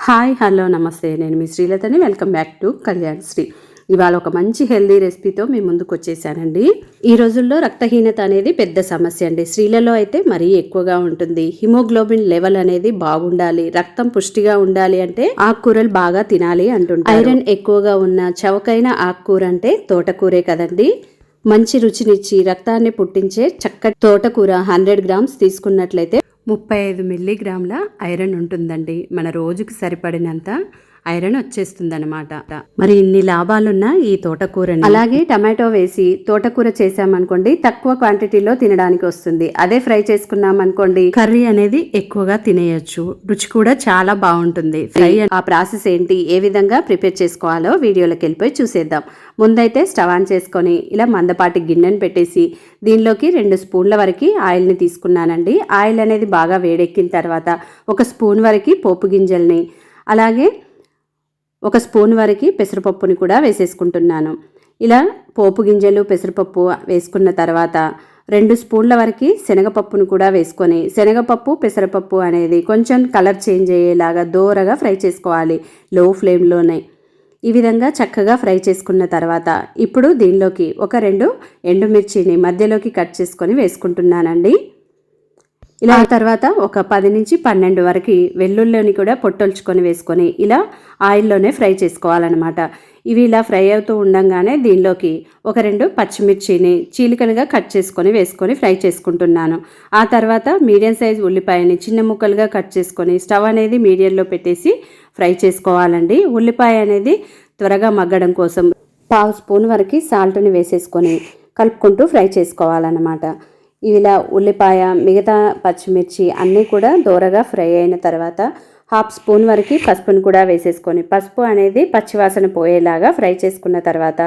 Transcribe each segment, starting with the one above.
Hi hello నమస్తే, నేను మీ శ్రీలతని. Welcome back to Kalyan Sri. ఇవాళ ఒక మంచి హెల్దీ రెసిపీతో మీ ముందుకు వచ్చేసానండి. ఈ రోజుల్లో రక్తహీనత అనేది పెద్ద సమస్య అండి. స్త్రీలలో అయితే మరీ ఎక్కువగా ఉంటుంది. హిమోగ్లోబిన్ లెవెల్ అనేది బాగుండాలి, రక్తం పుష్టిగా ఉండాలి అంటే ఆకుకూరలు బాగా తినాలి అంటుంటారు. ఐరన్ ఎక్కువగా ఉన్న చవకైన ఆకుకూర అంటే తోటకూరే కదండి. మంచి రుచినిచ్చి రక్తాన్ని పుట్టించే చక్కటి తోటకూర 100 గ్రామ్స్ తీసుకున్నట్లయితే 35 మిల్లీగ్రాముల ఐరన్ ఉంటుందండి. మన రోజుకి సరిపడినంత ఐరన్ వచ్చేస్తుందన్నమాట. మరి ఇన్ని లాభాలున్న ఈ తోటకూరని, అలాగే టమాటో వేసి తోటకూర చేసామనుకోండి తక్కువ క్వాంటిటీలో తినడానికి వస్తుంది. అదే ఫ్రై చేసుకున్నాం అనుకోండి కర్రీ అనేది ఎక్కువగా తినేయచ్చు, రుచి కూడా చాలా బాగుంటుంది. ఫ్రై ఆ ప్రాసెస్ ఏంటి, ఏ విధంగా ప్రిపేర్ చేసుకోవాలో వీడియోలోకి వెళ్ళిపోయి చూసేద్దాం. ముందైతే స్టవ్ ఆన్ చేసుకొని ఇలా మందపాటి గిన్నెను పెట్టేసి దీనిలోకి 2 స్పూన్ల వరకు ఆయిల్ని తీసుకున్నానండి. ఆయిల్ అనేది బాగా వేడెక్కిన తర్వాత 1 స్పూన్ వరకు పోపు గింజల్ని, అలాగే 1 స్పూన్ వరకు పెసరపప్పుని కూడా వేసేసుకుంటున్నాను. ఇలా పోపు గింజలు పెసరపప్పు వేసుకున్న తర్వాత 2 స్పూన్ల వరకు శనగపప్పును కూడా వేసుకొని, శనగపప్పు పెసరపప్పు అనేది కొంచెం కలర్ చేంజ్ అయ్యేలాగా దోరగా ఫ్రై చేసుకోవాలి లో ఫ్లేమ్లోనే. ఈ విధంగా చక్కగా ఫ్రై చేసుకున్న తర్వాత ఇప్పుడు దీనిలోకి 2 ఎండుమిర్చిని మధ్యలోకి కట్ చేసుకొని వేసుకుంటున్నానండి. ఇలా తర్వాత 10 నుంచి 12 వరకు వెల్లుల్లిని కూడా పొట్టొల్చుకొని వేసుకొని ఇలా ఆయిల్లోనే ఫ్రై చేసుకోవాలన్నమాట. ఇవి ఇలా ఫ్రై అవుతూ ఉండంగానే దీనిలోకి 2 పచ్చిమిర్చిని చీలికలుగా కట్ చేసుకొని వేసుకొని ఫ్రై చేసుకుంటున్నాను. ఆ తర్వాత మీడియం సైజ్ ఉల్లిపాయని చిన్న ముక్కలుగా కట్ చేసుకొని స్టవ్ అనేది మీడియంలో పెట్టేసి ఫ్రై చేసుకోవాలండి. ఉల్లిపాయ అనేది త్వరగా మగ్గడం కోసం 1/2 స్పూన్ వరకు సాల్ట్ని వేసేసుకొని కలుపుకుంటూ ఫ్రై చేసుకోవాలన్నమాట. ఇలా ఉల్లిపాయ మిగతా పచ్చిమిర్చి అన్నీ కూడా దోరగా ఫ్రై అయిన తర్వాత 1/2 స్పూన్ వరకు పసుపును కూడా వేసేసుకొని, పసుపు అనేది పచ్చివాసన పోయేలాగా ఫ్రై చేసుకున్న తర్వాత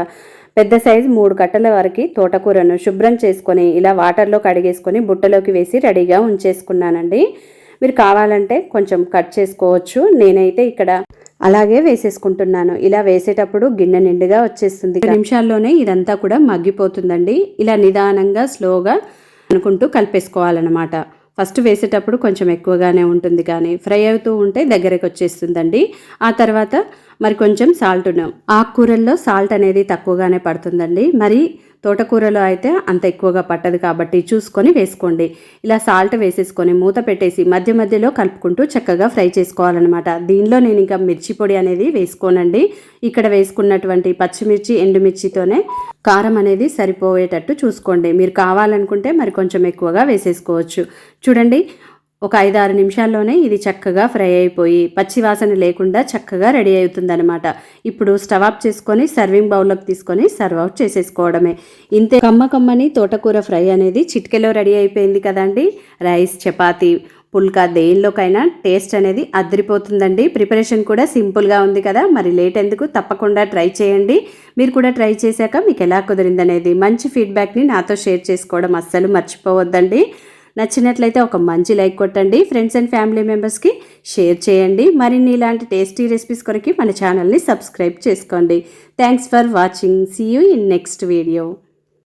పెద్ద సైజు 3 కట్టల వరకు తోటకూరను శుభ్రం చేసుకొని ఇలా వాటర్లో కడిగేసుకొని బుట్టలోకి వేసి రెడీగా ఉంచేసుకున్నానండి. మీరు కావాలంటే కొంచెం కట్ చేసుకోవచ్చు, నేనైతే ఇక్కడ అలాగే వేసేసుకుంటున్నాను. ఇలా వేసేటప్పుడు గిన్నె నిండుగా వచ్చేస్తుంది. 2 నిమిషాల్లోనే ఇదంతా కూడా మగ్గిపోతుందండి. ఇలా నిదానంగా స్లోగా అనుకుంటూ కలిపేసుకోవాలన్నమాట. ఫస్ట్ వేసేటప్పుడు కొంచెం ఎక్కువగానే ఉంటుంది, కానీ ఫ్రై అవుతూ ఉంటే దగ్గరకు వచ్చేస్తుందండి. ఆ తర్వాత మరి కొంచెం సాల్ట్ను, ఆకుకూరల్లో సాల్ట్ అనేది తక్కువగానే పడుతుందండి, మరి తోటకూరలో అయితే అంత ఎక్కువగా పట్టదు కాబట్టి చూసుకొని వేసుకోండి. ఇలా సాల్ట్ వేసేసుకొని మూత పెట్టేసి మధ్య మధ్యలో కలుపుకుంటూ చక్కగా ఫ్రై చేసుకోవాలన్నమాట. దీనిలో నేను ఇంకా మిర్చి పొడి అనేది వేసుకోనండి. ఇక్కడ వేసుకున్నటువంటి పచ్చిమిర్చి ఎండుమిర్చితోనే కారం అనేది సరిపోయేటట్టు చూసుకోండి. మీరు కావాలనుకుంటే మరి కొంచెం ఎక్కువగా వేసేసుకోవచ్చు. చూడండి, ఒక 5-6 నిమిషాల్లోనే ఇది చక్కగా ఫ్రై అయిపోయి పచ్చివాసన లేకుండా చక్కగా రెడీ అవుతుందన్నమాట. ఇప్పుడు స్టవ్ ఆఫ్ చేసుకొని సర్వింగ్ బౌల్లోకి తీసుకొని సర్వ్ అవుట్ చేసేసుకోవడమే. ఇంతే కమ్మని తోటకూర ఫ్రై అనేది చిటికెలో రెడీ అయిపోయింది కదండి. రైస్, చపాతీ, పుల్కా దేనిలోకైనా టేస్ట్ అనేది అదిరిపోతుందండి. ప్రిపరేషన్ కూడా సింపుల్గా ఉంది కదా, మరి లేట్ ఎందుకు, తప్పకుండా ట్రై చేయండి. మీరు కూడా ట్రై చేశాక మీకు ఎలా కుదిరిందనేది మంచి ఫీడ్బ్యాక్ని నాతో షేర్ చేసుకోవడం అస్సలు మర్చిపోవద్దండి. నచ్చినట్లయితే ఒక మంచి లైక్ కొట్టండి. ఫ్రెండ్స్ అండ్ ఫ్యామిలీ మెంబర్స్కి షేర్ చేయండి. మరిన్ని ఇలాంటి టేస్టీ రెసిపీస్ కొరకు మన ఛానల్ని సబ్స్క్రైబ్ చేసుకోండి. Thanks for watching. See you in next video.